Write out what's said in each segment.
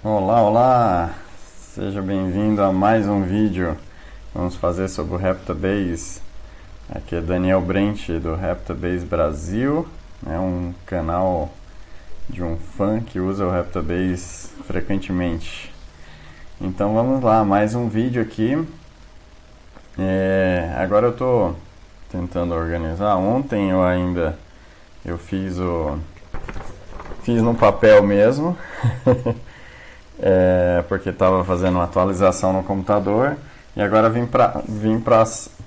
Olá, olá! Seja bem-vindo a mais um vídeo. Vamos fazer sobre o Raptabase. Aqui é Daniel Brent do Raptabase Brasil. É um canal de um fã que usa o Raptabase frequentemente. Então vamos lá, mais um vídeo aqui. Agora eu estou tentando organizar. Ontem eu fiz no papel mesmo. Porque estava fazendo uma atualização no computador e agora vim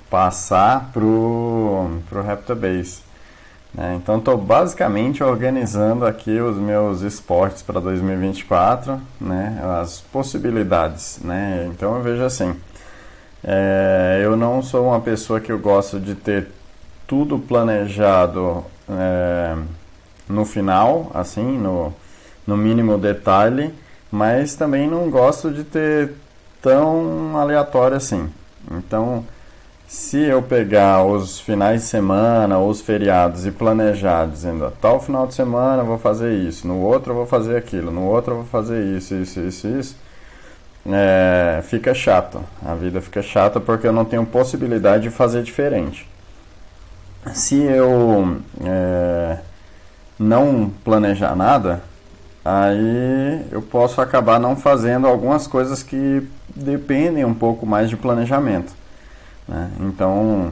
passar pro Raptabase. Então estou basicamente organizando aqui os meus esportes para 2024, né, as possibilidades. Né? Então eu vejo assim, eu não sou uma pessoa que eu gosto de ter tudo planejado no final, assim, no mínimo detalhe, mas também não gosto de ter tão aleatório assim. Então, se eu pegar os finais de semana ou os feriados e planejar, dizendo, tal final de semana eu vou fazer isso, no outro eu vou fazer aquilo, no outro eu vou fazer isso, fica chato. A vida fica chata porque eu não tenho possibilidade de fazer diferente. Se eu não planejar nada, aí eu posso acabar não fazendo algumas coisas que dependem um pouco mais de planejamento. Né? Então,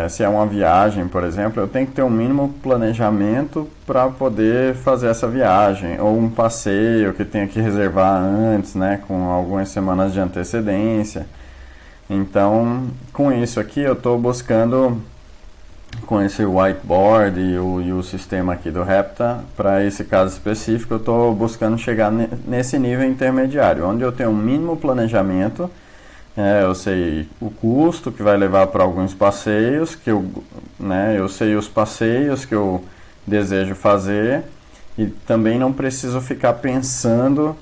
se é uma viagem, por exemplo, eu tenho que ter um mínimo planejamento para poder fazer essa viagem, ou um passeio que tenha que reservar antes, né, com algumas semanas de antecedência. Então, com isso aqui, eu estou buscando, com esse whiteboard e o sistema aqui do Rapta, para esse caso específico, eu estou buscando chegar nesse nível intermediário, onde eu tenho um mínimo planejamento, eu sei o custo que vai levar para alguns passeios, eu sei os passeios que eu desejo fazer, e também não preciso ficar pensando,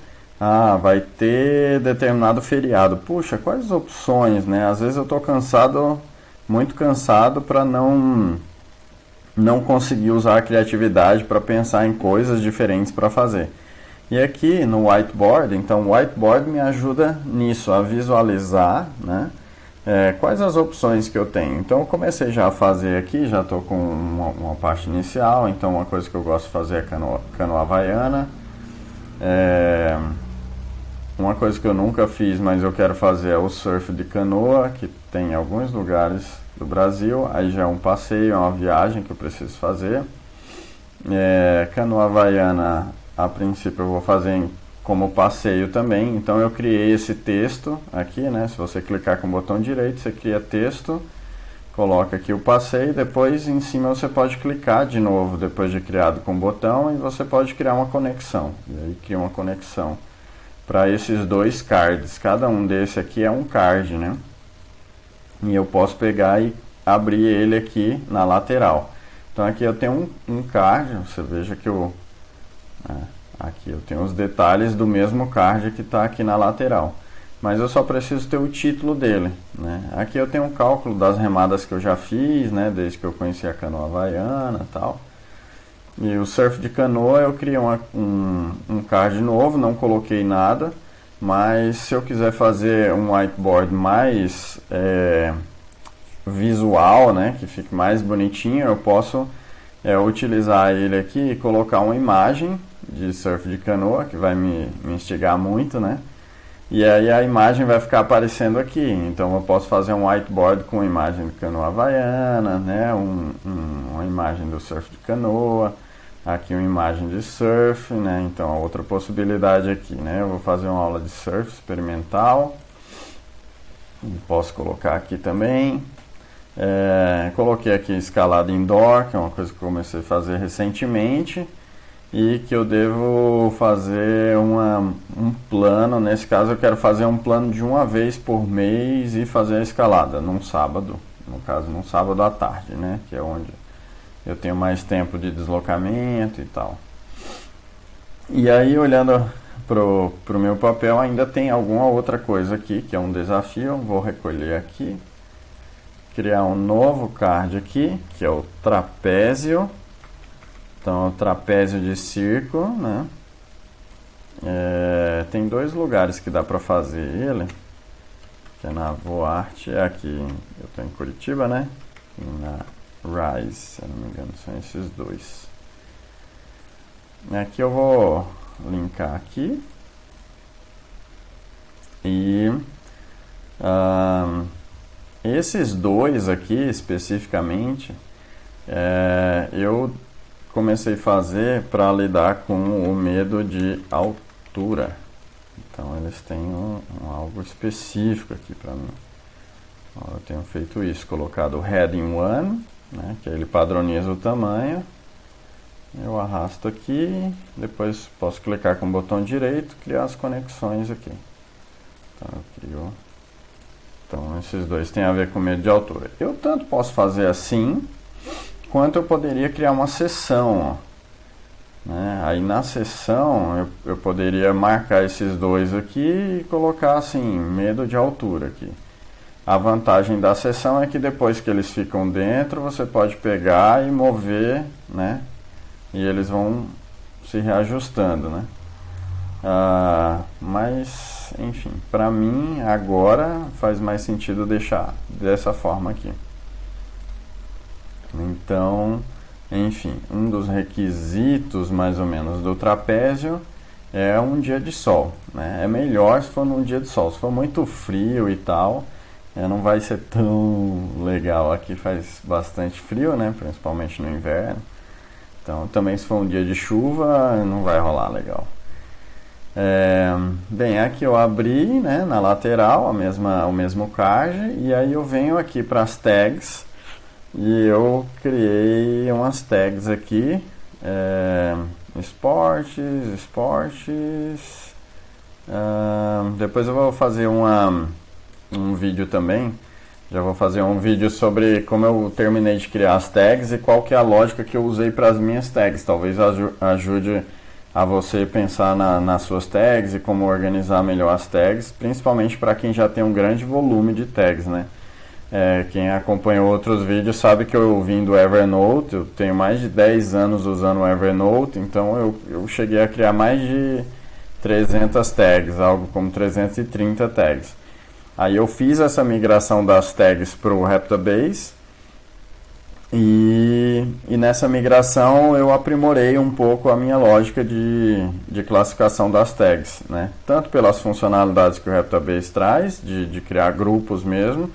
vai ter determinado feriado. Puxa, quais opções, né? Às vezes eu estou cansado, muito cansado, para não conseguir usar a criatividade para pensar em coisas diferentes para fazer. E aqui no whiteboard, então o whiteboard me ajuda nisso, a visualizar, né, quais as opções que eu tenho. Então eu comecei já a fazer aqui, já estou com uma parte inicial. Então uma coisa que eu gosto de fazer é canoa havaiana. Uma coisa que eu nunca fiz, mas eu quero fazer, é o surf de canoa, que tem em alguns lugares do Brasil. Aí já é um passeio, é uma viagem que eu preciso fazer. Canoa havaiana, a princípio eu vou fazer como passeio também. Então eu criei esse texto aqui, né? Se você clicar com o botão direito, você cria texto, coloca aqui o passeio, depois em cima você pode clicar de novo, depois de criado com o botão, e você pode criar uma conexão. E aí cria uma conexão para esses dois cards. Cada um desse aqui é um card, né? E eu posso pegar e abrir ele aqui na lateral. Então aqui eu tenho um card, você veja que aqui eu tenho os detalhes do mesmo card que está aqui na lateral. Mas eu só preciso ter o título dele. Né? Aqui eu tenho um cálculo das remadas que eu já fiz, né? Desde que eu conheci a canoa havaiana e tal. E o surf de canoa eu criei um card novo, não coloquei nada. Mas se eu quiser fazer um whiteboard mais visual, né, que fique mais bonitinho, eu posso utilizar ele aqui e colocar uma imagem de surf de canoa, que vai me instigar muito, né? E aí a imagem vai ficar aparecendo aqui. Então eu posso fazer um whiteboard com a imagem de canoa havaiana, né? Uma imagem do surf de canoa, aqui uma imagem de surf, né? Então a outra possibilidade aqui, né? Eu vou fazer uma aula de surf experimental. Posso colocar aqui também. Coloquei aqui escalada indoor, que é uma coisa que eu comecei a fazer recentemente, e que eu devo fazer um plano. Nesse caso eu quero fazer um plano de uma vez por mês e fazer a escalada num sábado, no caso num sábado à tarde, né, que é onde eu tenho mais tempo de deslocamento e tal. E aí, olhando pro meu papel, ainda tem alguma outra coisa aqui que é um desafio. Vou recolher aqui, criar um novo card aqui, que é o trapézio. Então, o trapézio de circo, né? tem dois lugares que dá para fazer ele, que é na Voarte, é aqui, eu estou em Curitiba, né? E na Rise, se eu não me engano, são esses dois. Aqui eu vou linkar aqui. E esses dois aqui, especificamente, eu comecei a fazer para lidar com o medo de altura. Então eles têm algo específico aqui para mim. Eu tenho feito isso, colocado o Heading 1, né, que ele padroniza o tamanho. Eu arrasto aqui, depois posso clicar com o botão direito, criar as conexões aqui. Então eu crio. Então esses dois têm a ver com medo de altura. Eu tanto posso fazer assim, quanto eu poderia criar uma seção, ó. Né? Aí na seção eu poderia marcar esses dois aqui e colocar assim, medo de altura aqui. A vantagem da seção é que depois que eles ficam dentro, você pode pegar e mover, né? E eles vão se reajustando, né? Mas, enfim, para mim agora faz mais sentido deixar dessa forma aqui. Então, enfim, um dos requisitos mais ou menos do trapézio é um dia de sol, né? É melhor se for num dia de sol. Se for muito frio e tal, não vai ser tão legal. Aqui faz bastante frio, né? Principalmente no inverno. Então também se for um dia de chuva não vai rolar legal. Bem, aqui eu abri, né, na lateral o mesmo card, e aí eu venho aqui para as tags e eu criei umas tags aqui, esportes, depois eu vou fazer um vídeo também. Já vou fazer um vídeo sobre como eu terminei de criar as tags e qual que é a lógica que eu usei para as minhas tags. Talvez ajude a você pensar nas suas tags e como organizar melhor as tags, principalmente para quem já tem um grande volume de tags, né? Quem acompanhou outros vídeos sabe que eu vim do Evernote, eu tenho mais de 10 anos usando o Evernote, então eu cheguei a criar mais de 300 tags, algo como 330 tags. Aí eu fiz essa migração das tags para o Raptabase e nessa migração eu aprimorei um pouco a minha lógica de classificação das tags, né? Tanto pelas funcionalidades que o Raptabase traz, de criar grupos mesmo,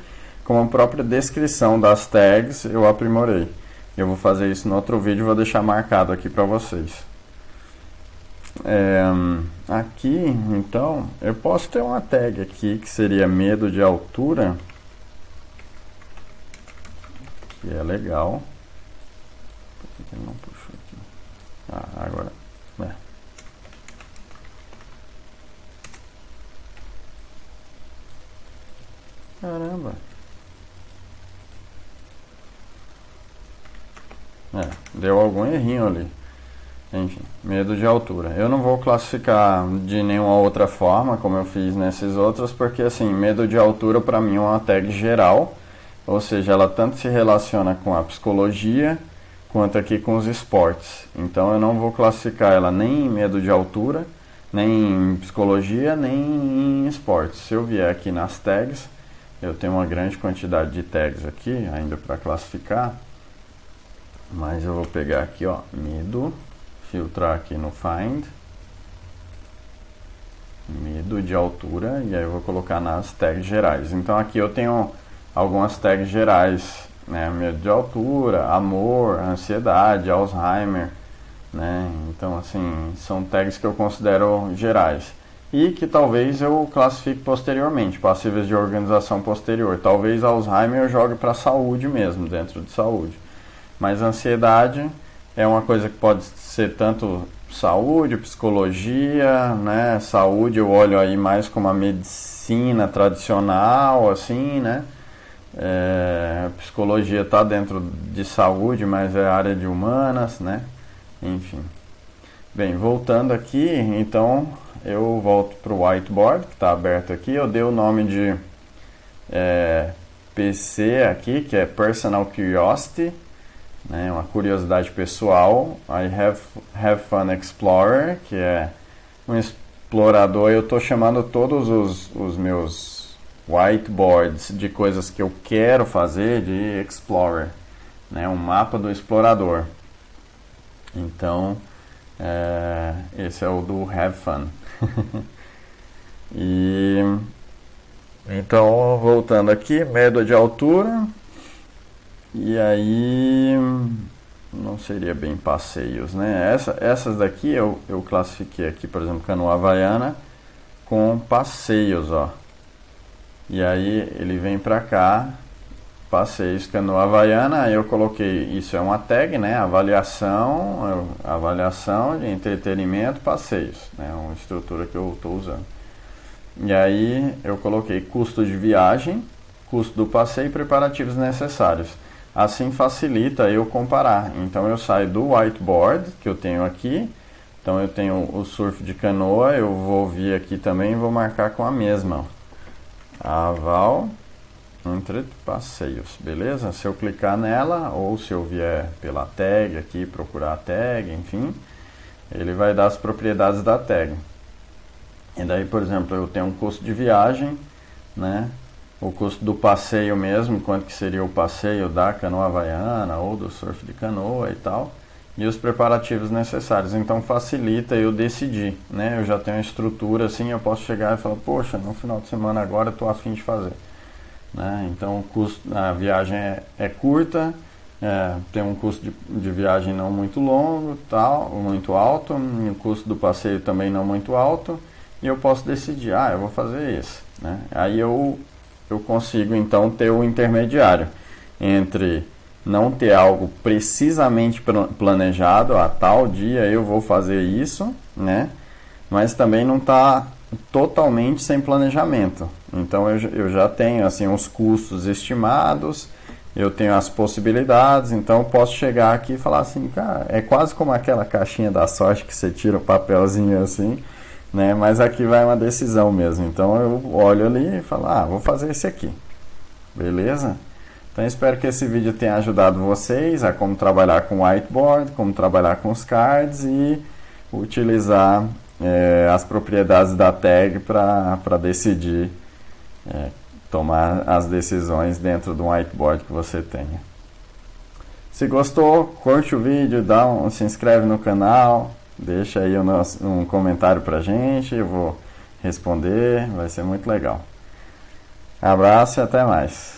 como a própria descrição das tags eu aprimorei. Eu vou fazer isso no outro vídeo e vou deixar marcado aqui para vocês. Aqui, então, eu posso ter uma tag aqui que seria medo de altura, que é legal. Por que ele não puxou aqui? Agora, caramba. Deu algum errinho ali. Enfim, medo de altura. Eu não vou classificar de nenhuma outra forma, como eu fiz nesses outros, porque assim, medo de altura para mim é uma tag geral, ou seja, ela tanto se relaciona com a psicologia, quanto aqui com os esportes. Então eu não vou classificar ela nem em medo de altura, nem em psicologia, nem em esportes. Se eu vier aqui nas tags, eu tenho uma grande quantidade de tags aqui, ainda para classificar, mas eu vou pegar aqui, ó, medo, filtrar aqui no Find, medo de altura, e aí eu vou colocar nas tags gerais. Então aqui eu tenho algumas tags gerais, né? Medo de altura, amor, ansiedade, Alzheimer, né? Então assim, são tags que eu considero gerais. E que talvez eu classifique posteriormente, passíveis de organização posterior. Talvez Alzheimer eu jogue para saúde mesmo, dentro de saúde. Mas ansiedade é uma coisa que pode ser tanto saúde, psicologia, né? Saúde eu olho aí mais como a medicina tradicional, assim, né? Psicologia está dentro de saúde, mas é área de humanas, né? Enfim. Bem, voltando aqui, então eu volto para o whiteboard, que está aberto aqui. Eu dei o nome de PC aqui, que é Personal Curiosity, né, uma curiosidade pessoal. I have Fun Explorer, que é explorador, eu estou chamando todos os meus whiteboards de coisas que eu quero fazer de Explorer, né? Um mapa do explorador. Então, esse é o do Have Fun. E então, voltando aqui, média de altura. E aí, não seria bem passeios, né? Essas daqui eu classifiquei aqui, por exemplo, canoa havaiana com passeios, ó. E aí ele vem pra cá, passeios canoa havaiana, aí eu coloquei, isso é uma tag, né? Avaliação de entretenimento, passeios, né? Uma estrutura que eu estou usando. E aí eu coloquei custo de viagem, custo do passeio e preparativos necessários. Assim facilita eu comparar. Então eu saio do whiteboard que eu tenho aqui. Então eu tenho o surf de canoa, eu vou vir aqui também e vou marcar com a mesma. Aval entre passeios, beleza? Se eu clicar nela ou se eu vier pela tag aqui, procurar a tag, enfim, ele vai dar as propriedades da tag. E daí, por exemplo, eu tenho um custo de viagem, né? O custo do passeio mesmo, quanto que seria o passeio da canoa havaiana ou do surf de canoa e tal, e os preparativos necessários. Então facilita eu decidir, né? Eu já tenho uma estrutura assim, eu posso chegar e falar, poxa, no final de semana agora eu estou a fim de fazer, né? Então a viagem é curta, tem um custo de viagem não muito longo, tal, muito alto, e o custo do passeio também não muito alto, e eu posso decidir, eu vou fazer esse, né? Aí eu consigo então ter o intermediário entre não ter algo precisamente planejado, a tal dia eu vou fazer isso, né? Mas também não está totalmente sem planejamento. Então eu já tenho assim os custos estimados, eu tenho as possibilidades, então eu posso chegar aqui e falar assim, cara, é quase como aquela caixinha da sorte que você tira o papelzinho assim, né? Mas aqui vai uma decisão mesmo. Então eu olho ali e falo, vou fazer esse aqui. Beleza? Então espero que esse vídeo tenha ajudado vocês a como trabalhar com whiteboard, como trabalhar com os cards e utilizar as propriedades da tag para decidir, tomar as decisões dentro do whiteboard que você tenha. Se gostou, curte o vídeo, se inscreve no canal, deixa aí um comentário pra gente, eu vou responder, vai ser muito legal. Abraço e até mais.